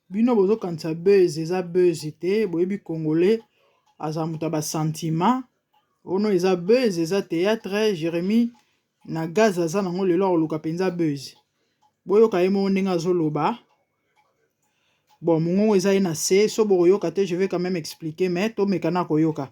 Bino bozo kanisa buzz eza buzz te boyebi congolais aza muta ba sentiment ono eza buzz eza théâtre Jérémie na gaz aza nango lelo akoluka penza buzz boyoka ye mo ndenge azoloba bon mongongo eza ye na se so bokoyoka te je vais quand même expliquer mais to mekana koyoka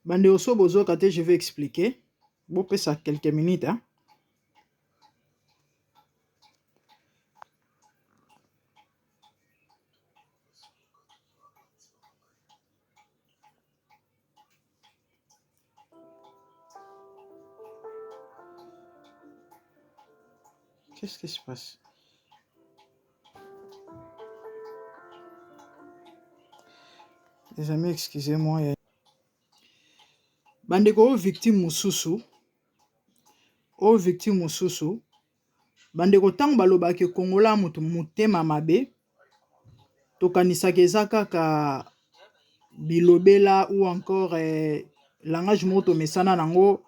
bande oso bozoka te je vais expliquer bopesa quelques minutes hein? Qu'est-ce qui se passe? Les amis, excusez-moi. Bandeko o victime mususu. O victime mususu. Bandeko tango baloba ke Kongola mutu mutema mabe. Tokanisa keza kaka bilobela ou encore langage moto mesana nango.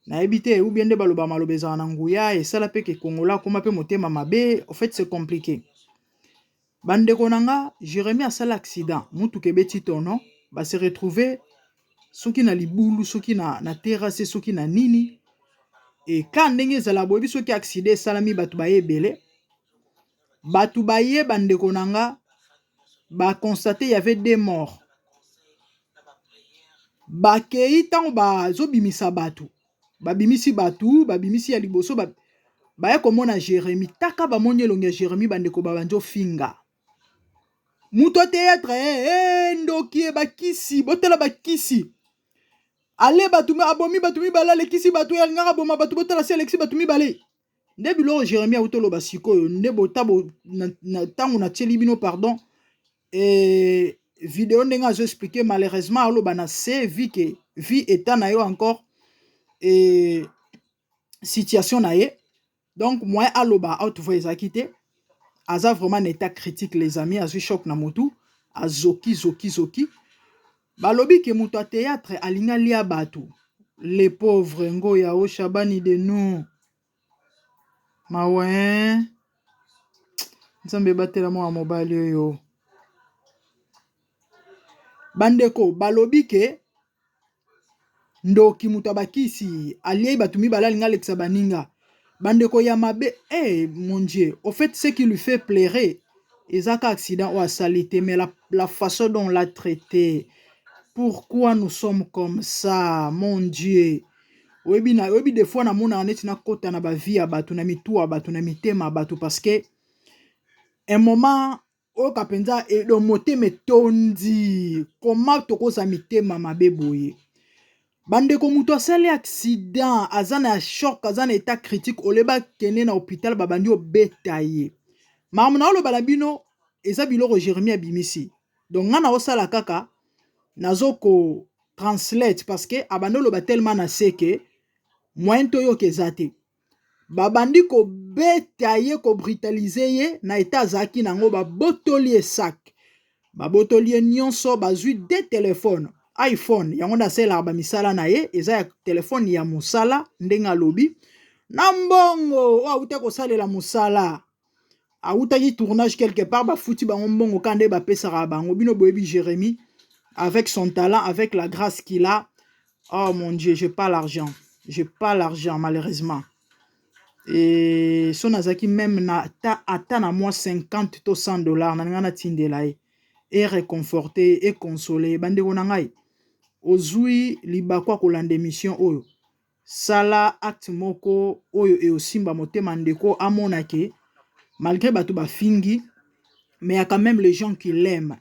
Na ebite ou bien de baloba malobeza nanguya et ça la pe ke Kongola koma pe mutema mabe. En fait, c'est compliqué. Bandeko nanga, Jérémie a sala accident. Mutu kebeti tono. Ba se retrouver soki na libulu, soki na terrasse, soki na nini. Et quand ndenge zala boyebi soki accident salami batu baye belé. Batu baye bandeko nanga ba constaté il y avait des morts. Ba kei tango ba zo bimisa batu. Ba bimisi batu, ba bimisi ya liboso ba ya komona Jérémie. Taka ba monye longe Jérémie bandeko ba banjo finga. Muto théâtre ndoki ba kisi, botela ba kisi. Ale batumi abomi batumi bala lekisi batu ya ngara boma batu botala si alexi batumi bale. Nde bilo Jérémie autolo basikoyo nde botabo na tango na tieli bino pardon et vidéo ndenga azo expliquer malheureusement alo bana se vie état na yo encore et situation na ye donc moi aloba out voix akité aza vraiment un état critique les amis azu choc na motu azoki zoki balobi ke mutu a théâtre alinga lia batu les pauvres ngo ya o Shabani de nous mawe nzambe batela mo mobile yo bandeko balobi ke ndoki mutu abakisi alie batumi balalinga lekisa baninga bandeko ya mabe mon Dieu au fait ce qui lui fait pleurer ezaka accident ou salité mais la façon dont on l'a traité. Pourquoi nous sommes comme ça, mon Dieu? Webi des fois na mona neti na kota na ba vie ya batu na mitu ya batu na mitema batu parce que un moment oyo kapenza edo motema etondi koma tokoza mitema mabe boye bandeko mutu asali accident aza na choc aza na état critique oleba kende na hôpital babandi obeta ye makambo na oloba na bino eza biloko Jérémie abimisi donc nga na osala kaka nazo ko translate parce que abandi oloba tellement na seke moyen toyoka eza te babandi kobeta ye kobrutalize ye na eta azalaki nango babotoli ye sak babotoli ye nyonso bazwi de telefone iPhone yango nasalelaka bamisala na ye eza ya telefone ya mosala ndenge alobi na mbongo oyo awuta kosalela mosala awutaki tournage quelque part bafuti bango mbongo ka nde bapesaka bango bino boyebi Jérémie avec son talent avec la grâce qu'il a oh mon Dieu j'ai pas l'argent malheureusement et son azaki même na ata na moi 50 to 100 dollars na nga na tindela ye et réconforter et consoler bandeko na ngai ozui libakwa kolanda émission oyo sala acte moko oyo eosimba motema ndeko amonake malgré bato bafingi mais il y a quand même les gens qui l'aiment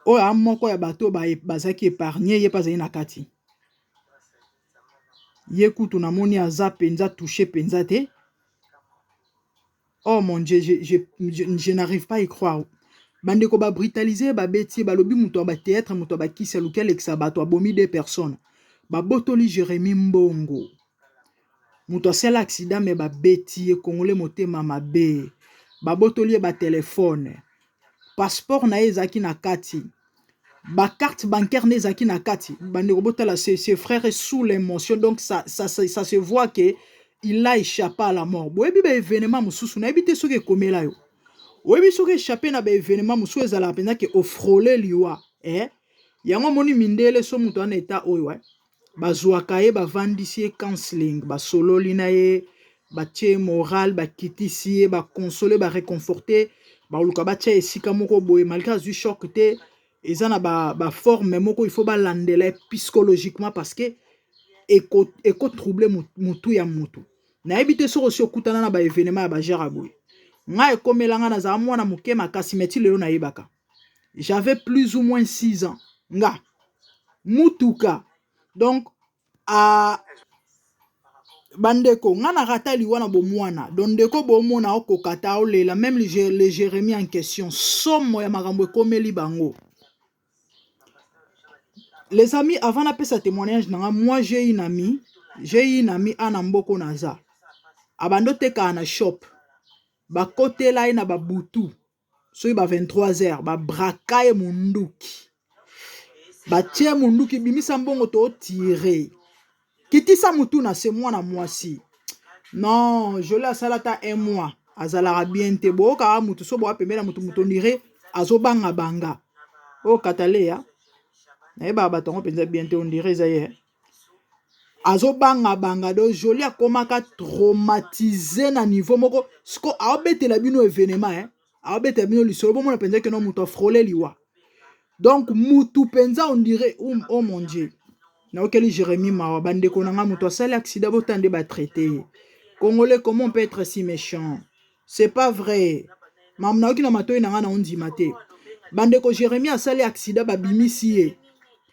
oyo amoko ya bato bazaki épargné ye pas na kati ye kutu namoni aza penza touché penza te oh mon Dieu je n'arrive pas à y croire bandeko ba brutaliser ba beti balobi muto ba théâtre muto ba kisa lukel eksa bato abomi deux personnes ba botoli Jérémie mbongo muto asala accident mais ba beti e congolais motema mabe ba botoli ba téléphone passeport na ezaki na kati ba carte bancaire na ezaki na kati bandeko botala ses frères sous l'émotion donc ça se voit que il a échappé à la mort boyebi ba événement mususu na ebite soki ekomela yo oyebi soki échappé na ba événement mususu ezala penza ke ofrole liwa yango moni mindele so mutu ana eta oyo bazwaka ye bavandisi ye counseling basololi na ye batie moral bakitisi ye bakonsole bareconforte baoluka batia esika moko boye malgré azwi choc te eza na baforme moko il faut balandela psychologiquement parce que ekotrouble mutu ya mutu nayebi te soki osi okutana na baévénement ya bagere boye nga ekomelanga nazala mwana moke makasi meti lelo nayebaka j'avais plus ou moins 6 ans nga mutuka donc bandeko nga na rata liwa na bomwana donc ndeko bomona okokata olela même le Jérémie en question somo ya makambo ekomeli bango les amis avant napesa témoignage nanga moi j'ai une amie ana mboko naza abando teka na shop bakotela ye na babutu soki ba 23h babraka ye munduki batie munduki bimisa mbongo to tire kitisa mutu na se mwana mwasi non je la salata un mois azalaka bien te boka mutu so bo apemela mutu ndire azobanga banga o katalea na eba batongo penza bien te on dirait ça ye azobanga banga do joli akomaka traumatisé na niveau moko siko aobetela bino événement aobetela bino lisolo bomona penza ke no mutu afrole liwa donc mutu penza on dirait oh mon Dieu na okeli Jérémie mawa bandeko na nga mutu asali accident botande ba traité congolais comment on peut être si méchant c'est pas vrai mam na okina matoyi na nga na ondima te bandeko Jérémie asali accident babimisi ye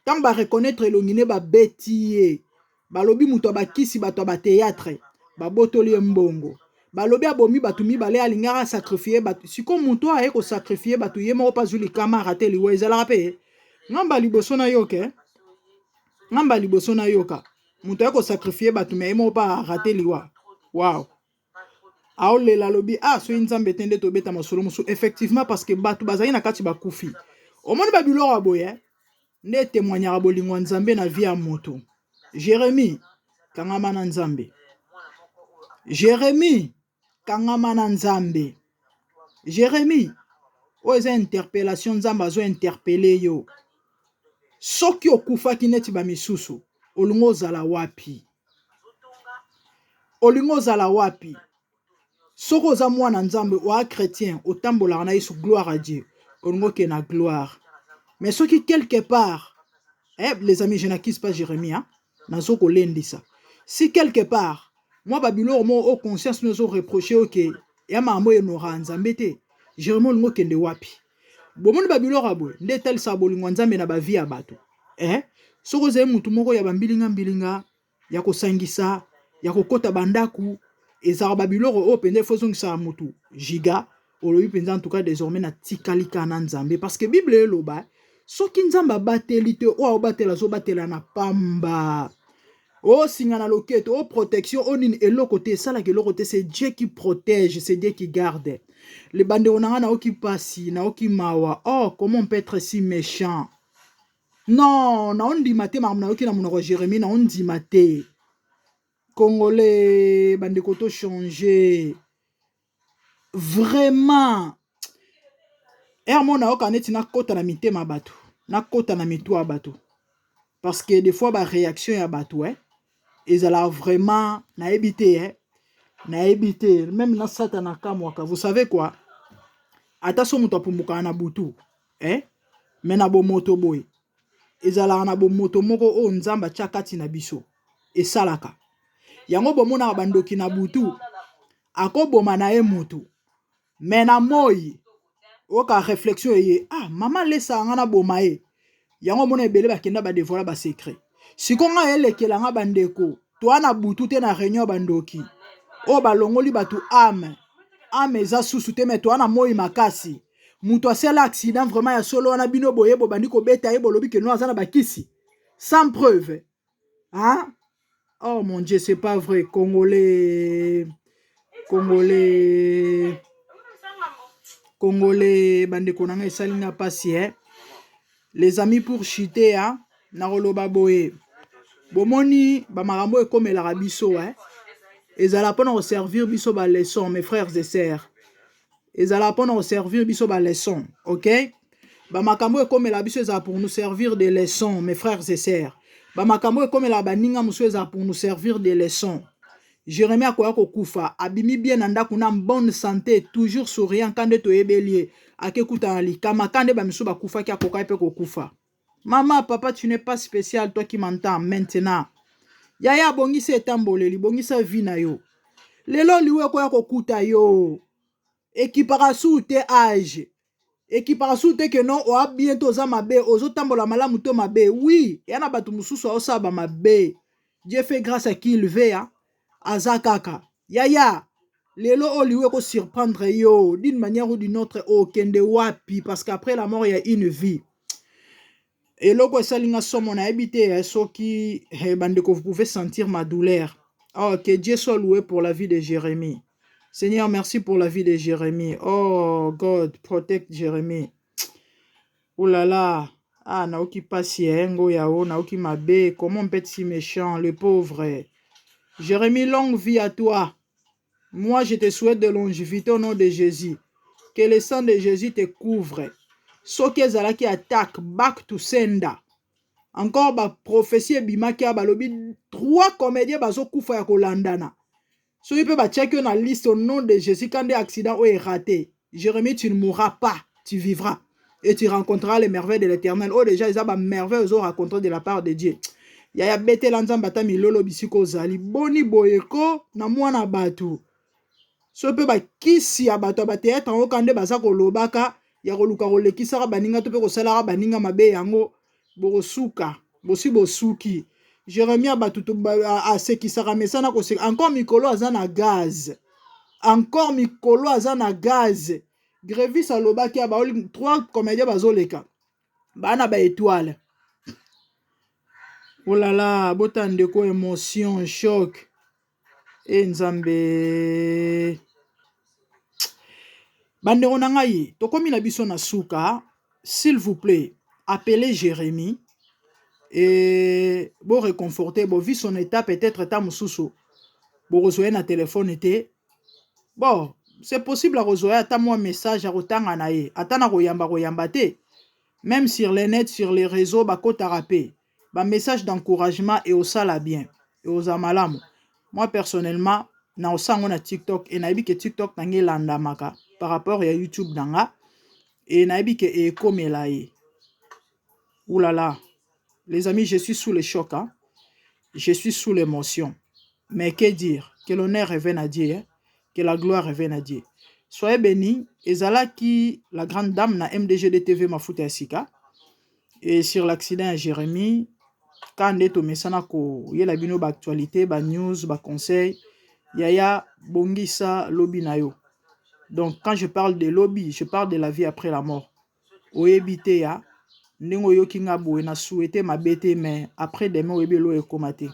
tant ba reconnaître elongine ba beti ye balobi mutu abakisi bato ba théâtre babotoli mbongo balobi abomi bato mibale alingaka sacrifier bato siko mutu aye ko sacrifier bato ye moko pas zuli kama raté liwa ezalaka pe ngamba liboso na yoke ngamba liboso na yoka mutu aye ko sacrifier bato me ye moko pa raté liwa wow aolela lobi soki nzambe te nde tobeta masolo mosusu effectivement parce que bato bazali na kati bakufi omoni babiloko aboye nde témoignaka bolingo nzambe na vie ya moto Jérémie kangama na nzambe Jérémie kangama na nzambe Jérémie oyo eza interpellation nzambe azo interpele yo soki okufaki neti bamisusu olingo ozala wapi soki oza mwana nzambe oa chrétien otambolaka na yesu gloire à Dieu olingo ke na gloire mais soki quelque part les amis je n'accuse pas Jérémie nazo kolendisa si quelque part moi babiloko mo o conscience nous reproché ok ya makambo enora nzambe te Jérémie olingo kende wapi bomoni babiloko aboye nde etalisa bolingo nzambe na bavi ya bato soko ozali mutu moko ya bambilinga ya kosangisa ya kokota bandaku ezala babiloko oyo mpenza efo ezongisaka mutu giga olobi mpenza en tout cas désormais na tikali kaka na nzambe parce que bible eloba soki nzambe abateli te oyo aobatela azobatela na pamba oh singa na loketo oh protection oh nini eloko te esalaka eloko te c'est Dieu qui protège c'est Dieu qui garde le bandeko na nga naoki pasi naoki mawa oh comment on peut être si méchant non naondima te makambo nayoki na monoko Jérémie naondima te Congolais bandeko to changer vraiment mo nayoka neti nakota na mitema bato nakota na mitu ya bato parce que des fois ba réaction ya bato ezala vraiment nayebi te même na satana kamwaka vous savez quoi ata so moto apumbukaka na butu me na bomoto boye ezalaka na bomoto moko oyo nzambe atya kati na biso esalaka yango bomonaka bandoki na butu akoboma na ye mutu me na moi oka réflexion eye mama lesa nga na boma ye yango mona ebele bakenda badevoila basekret siko nga elekela nga bandeko toa na butu te na réunion bandoki oyo balongoli bato ame eza susu te me toa na moi makasi mutu asala accident vraiment ya solo wana bino boye bobandi kobeta ye bolobi ke no aza na bakisi sans preuve oh mon Dieu c'est pas vrai congolais bandeko nanga esali nga pasi les amis pour chuter na koloba boye bomoni bamakambo ekomelaka biso ezala mpona koservir biso baleçon mes frères et sœurs ezala mpona koservir biso baleçon ok bamakambo ekomela biso ezala pour nous servir des leçons mes frères et sœurs bamakambo ekomela baninga mosusu ezala pour nous servir des leçons Jérémie akoya kokufa abimi bien na ndako na bonne santé toujours souriant kande toyebeli ye akekuta na likama kande bamisu bakufaki akoka pe kokufa maman papa tu n'es pas spécial toi qui m'entends maintenant yaya bongisa etamboleli bongisa vie na yo lelo liwe koya kokuta yo ekipaka su te age ekipaka su te ke non oa bientôt oza mabe ozotambola malamu to mabe oui ya na bato mosusu aosala bamabe Dieu fait grâce à qui il veut aza kaka yaya lelo oliwe ko surprendre yo d'une manière ou d'une autre okende wapi parce qu'après la mort il y a une vie eloko esalinga somo nayebi te soki bandeko vous pouvez sentir ma douleur que Dieu soit loué pour la vie de Jérémie. Seigneur, merci pour la vie de Jérémie. Oh God, protect Jérémie. Oh là là. Naoki pasi ngo yao, naoki mabe. Comment on peut être si méchant, le pauvre. Jérémie, longue vie à toi. Moi, je te souhaite de longévité au nom de Jésus. Que le sang de Jésus te couvre. Soki ezalaki attaque, back to sender. Encore ba prophétie bimaki balobi 3 comédiens bazo kufa ya kolandana. So il peut battre na liste au nom de Jésus quand des accidents est raté. Jérémie, tu ne mourras pas, tu vivras et tu rencontreras les merveilles de l'Éternel. Oh déjà ils ont merveilles aux rencontré de la part de Dieu. Yaya bete lanzamba milolo bisiko zali boni boyeko na mwana batu. So peut ba kisi ya bato ba théâtre en okande baza ko lobaka ya koluka kolekisa baninga to pe ko sala baninga mabe yango bosuka bosi bosuki. Jérémie abatutu asekisaka mesana koseka encore mikolo aza na gaz encore mikolo aza na gaz Grévis alobaki abaoli 3 comédiens bazoleka bana ba étoile oh là là bota ndeko émotion choc nzambe bandeko na ngai tokomi na biso na suka s'il vous plaît appelez Jérémie et bon réconforter bon vu son état peut-être ta mususu bon rejoindre na téléphone était bon c'est possible à rejoindre ta moi message à rotanga na ye atana koyamba te même sur les net sur les réseaux bako tarapé ba message d'encouragement et au sala bien et aux amalamu moi personnellement na osango na TikTok et na que TikTok nangi landamaka par rapport à YouTube nanga et na que e komela ye oulala. Les amis, je suis sous le choc. Je suis sous l'émotion. Mais que dire? Que l'honneur revienne à Dieu. Que la gloire revienne à Dieu. Soyez bénis. Ezalaki la grande dame na MDG de TV Mafuta Sika. Et sur l'accident à Jérémie, quand on est au Messanako, il y a la bino actualité, ba news, ba conseil, yaya bongisa lobby nayo. Donc quand je parle de lobby, je parle de la vie après la mort. Oyebite ya, nengo yo kinga boue na souhaité ma bête, mais après demain oyebelo e komate.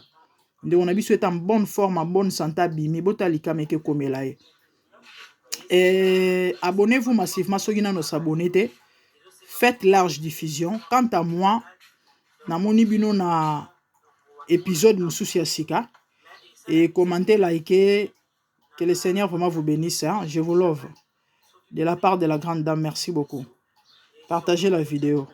Donc on a besoin en bonne forme, en bonne santé, bimi botalika meke komelaye. Et abonnez-vous massivement ceux qui n'ont pas abonné. Faites large diffusion. Quant à moi, na moni bino na épisode Moussoussi Sika et commentez, likez. Que le Seigneur vraiment vous bénisse. Hein? Je vous love. De la part de la grande dame, merci beaucoup. Partagez la vidéo.